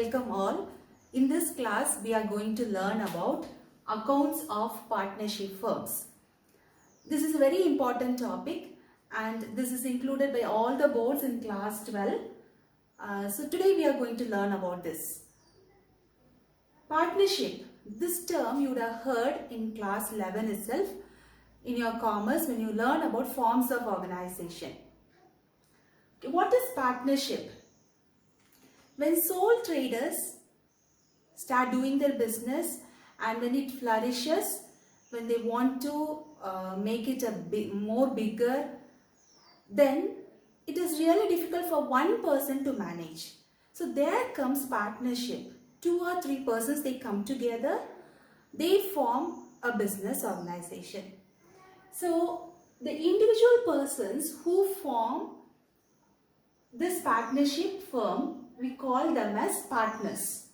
welcome all. In this class, we are going to learn about accounts of partnership firms. This is a very important topic and this is included by all the boards in class 12. So today we are going to learn about this. Partnership. This term you would have heard in class 11 itself in your commerce when you learn about forms of organization. What is partnership? When sole traders start doing their business and when it flourishes, when they want to make it a bit more bigger, then it is really difficult for one person to manage. So there comes partnership. 2 or 3 persons, they come together, they form a business organization. So the individual persons who form this partnership firm, we call them as partners,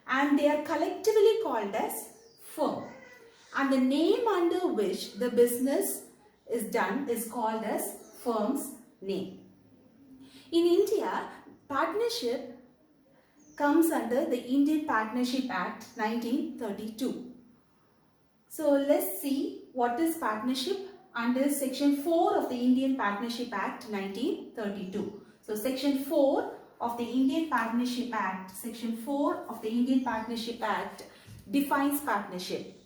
and they are collectively called as firm, and the name under which the business is done is called as firm's name. In India, partnership comes under the Indian Partnership Act 1932. So let's see what is partnership under section 4 of the Indian Partnership Act 1932. So section 4 of the Indian Partnership Act, section 4 of the Indian Partnership Act defines partnership.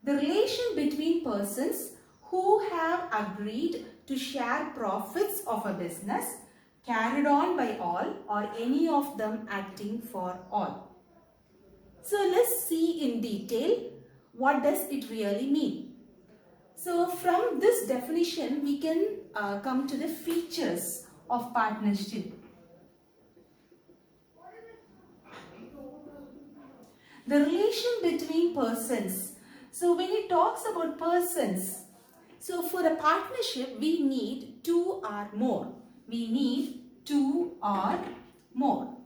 The relation between persons who have agreed to share profits of a business carried on by all or any of them acting for all. So let's see in detail what does it really mean. So from this definition we can come to the features of partnership. The relation between persons. So when it talks about persons, so for a partnership we need 2 or more. We need 2 or more.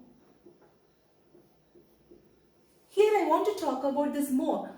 Here I want to talk about this more.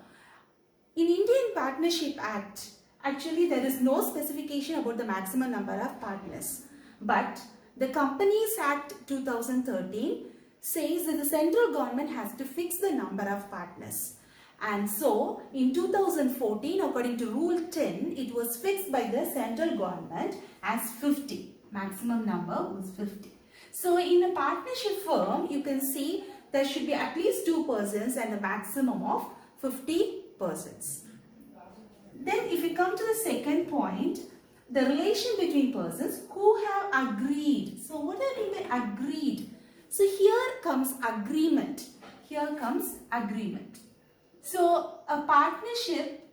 In Indian Partnership Act, actually there is no specification about the maximum number of partners. But the Companies Act 2013 says that the central government has to fix the number of partners. And so in 2014, according to Rule 10, it was fixed by the central government as 50. Maximum number was 50. So in a partnership firm, you can see there should be at least 2 persons and a maximum of 50 persons. Then if we come to the second point, the relation between persons who have agreed. So what do I mean by agreed? So here comes agreement. Here comes agreement. So a partnership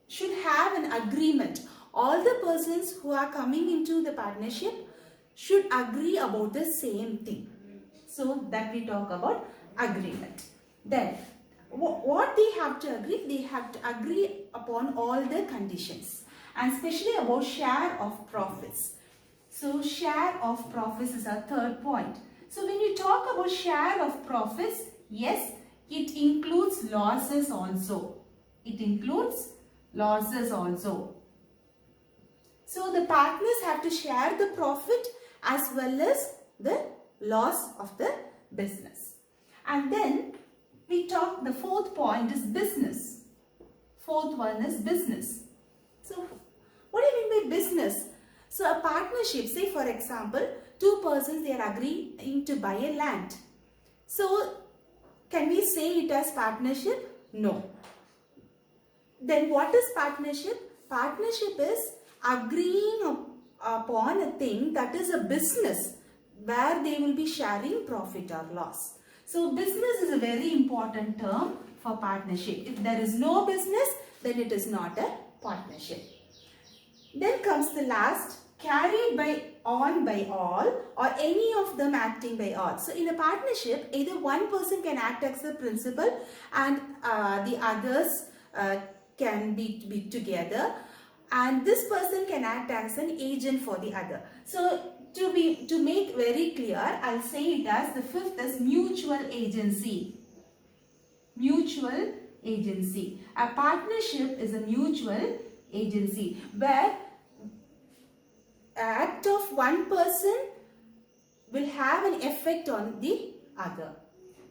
should have an agreement. All the persons who are coming into the partnership should agree about the same thing. So that we talk about agreement. Then what they have to agree? They have to agree upon all the conditions, and especially about share of profits. So share of profits is our third point. So when you talk about share of profits, yes, it includes losses also. It includes losses also. So the partners have to share the profit as well as the loss of the business. And then we talk, the fourth point is business. Fourth one is business. So what do you mean by business? So a partnership, say for example, 2 persons, they are agreeing to buy a land. So can we say it as partnership? No. Then what is partnership? Partnership is agreeing upon a thing that is a business where they will be sharing profit or loss. So business is a very important term for partnership. If there is no business, then it is not a partnership. Then comes the last, carried on by all or any of them acting by all. So in a partnership, either one person can act as the principal and the others can be together, and this person can act as an agent for the other. So to make very clear, I'll say it as the fifth is mutual agency. Mutual agency. A partnership is a mutual agency where act of one person will have an effect on the other.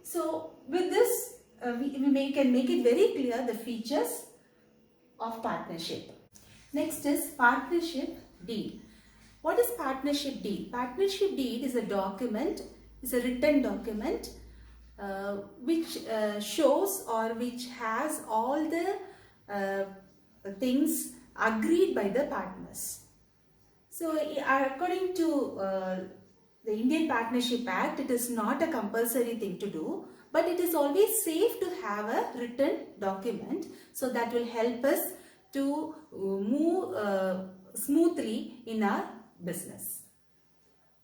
So with this, can make it very clear the features of partnership. Next is partnership deed. What is partnership deed? Partnership deed is a document, is a written document which shows or which has all the things agreed by the partners. So according to the Indian Partnership Act, it is not a compulsory thing to do, but it is always safe to have a written document, so that will help us to move smoothly in our business.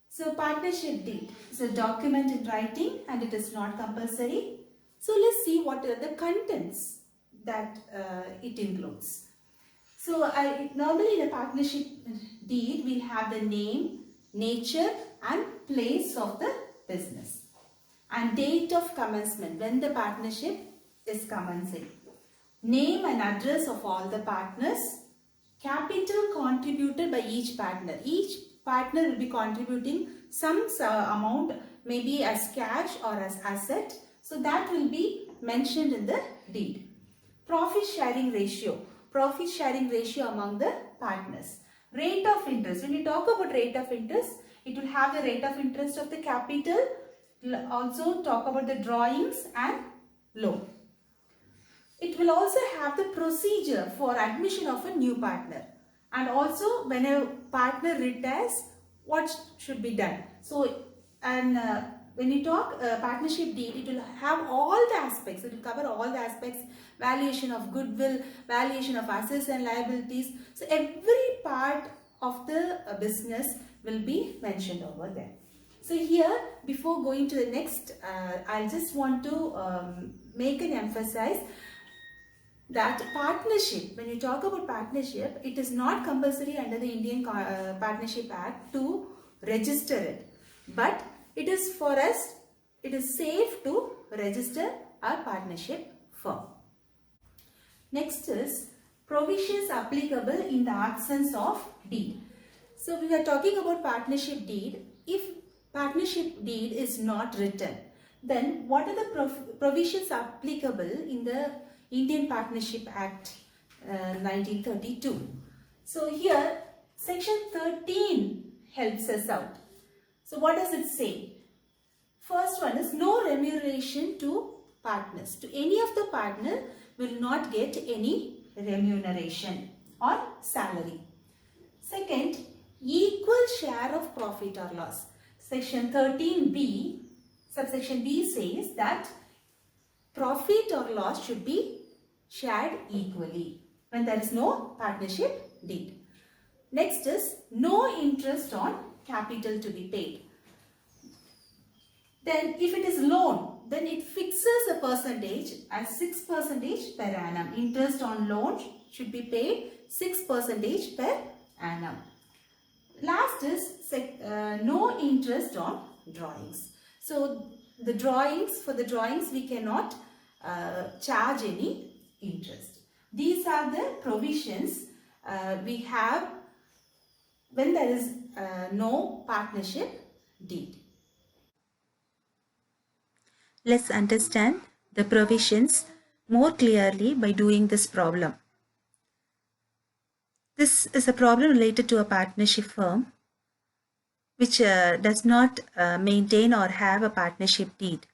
So partnership deed is a document in writing and it is not compulsory. So let's see what are the contents that it includes. So normally in a partnership deed, we have the name, nature and place of the business and date of commencement, when the partnership is commencing, name and address of all the partners, capital contributed by each partner. Each partner will be contributing some amount, maybe as cash or as asset. So that will be mentioned in the deed. Profit sharing ratio among the partners. Rate of interest. When we talk about rate of interest, it will have the rate of interest of the capital. It will also talk about the drawings and loan. It will also have the procedure for admission of a new partner, and also when a partner retires, what should be done. So, and when you talk partnership deed, it will have all the aspects. It will cover all the aspects: valuation of goodwill, valuation of assets and liabilities. So every part of the business will be mentioned over there. So here, before going to the next, I just want to make an emphasis that partnership, when you talk about partnership, it is not compulsory under the Indian Partnership Act to register it. But it is for us, it is safe to register our partnership firm. Next is provisions applicable in the absence of deed. So we are talking about partnership deed. If partnership deed is not written, then what are the provisions applicable in the Indian Partnership Act 1932? So here section 13 helps us out. So what does it say? First one is no remuneration to partners. To any of the partner will not get any remuneration or salary. Second, equal share of profit or loss. Section 13B, subsection B says that profit or loss should be shared equally when there is no partnership deed. Next is no interest on capital to be paid. Then if it is loan, then it fixes a percentage as 6% per annum. Interest on loan should be paid 6% per annum. Last is no interest on drawings. So the drawings, for the drawings we cannot charge any interest. These are the provisions we have when there is no partnership deed. Let's understand the provisions more clearly by doing this problem. This is a problem related to a partnership firm which does not maintain or have a partnership deed.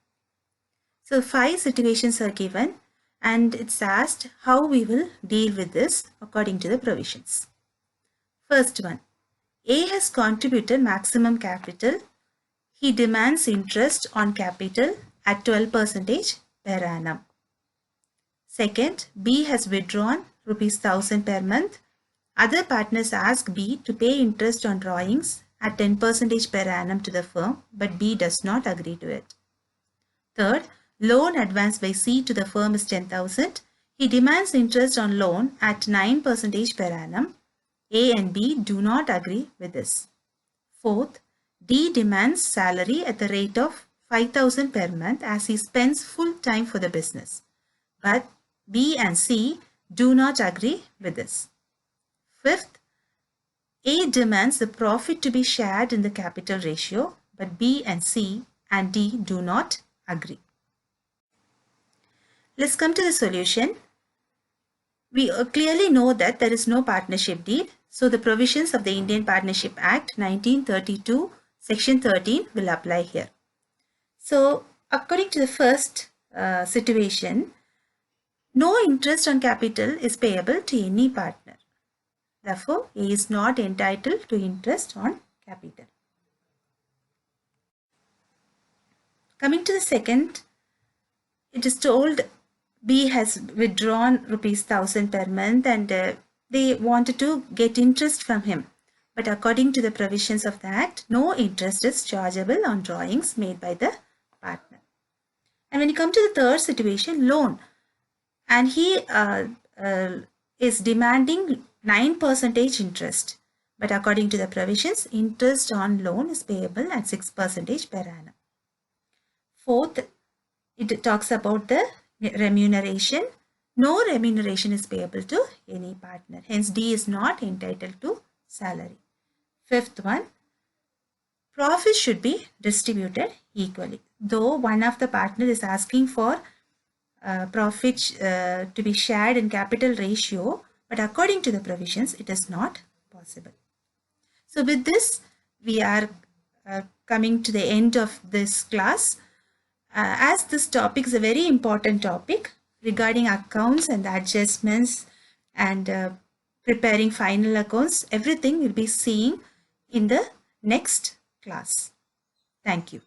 So 5 situations are given and it's asked how we will deal with this according to the provisions. First one, A has contributed maximum capital. He demands interest on capital at 12% per annum. Second, B has withdrawn ₹1,000 per month. Other partners ask B to pay interest on drawings at 10% per annum to the firm, but B does not agree to it. Third, loan advanced by C to the firm is 10,000. He demands interest on loan at 9% per annum. A and B do not agree with this. Fourth, D demands salary at the rate of 5,000 per month as he spends full time for the business. But B and C do not agree with this. Fifth, A demands the profit to be shared in the capital ratio, but B and C and D do not agree. Let's come to the solution. We clearly know that there is no partnership deed. So the provisions of the Indian Partnership Act 1932 Section 13 will apply here. So according to the first situation, no interest on capital is payable to any partner. Therefore, A is not entitled to interest on capital. Coming to the second, it is told B has withdrawn rupees 1000 per month and they wanted to get interest from him. But according to the provisions of the Act, no interest is chargeable on drawings made by the partner. And when you come to the third situation, loan, and he is demanding 9% interest. But according to the provisions, interest on loan is payable at 6% per annum. Fourth, it talks about the remuneration. No remuneration is payable to any partner. Hence, D is not entitled to salary. Fifth one, profit should be distributed equally. Though one of the partner is asking for profit to be shared in capital ratio, but according to the provisions, it is not possible. So with this, we are coming to the end of this class. As this topic is a very important topic regarding accounts and adjustments and preparing final accounts, everything we'll be seeing in the next class. Thank you.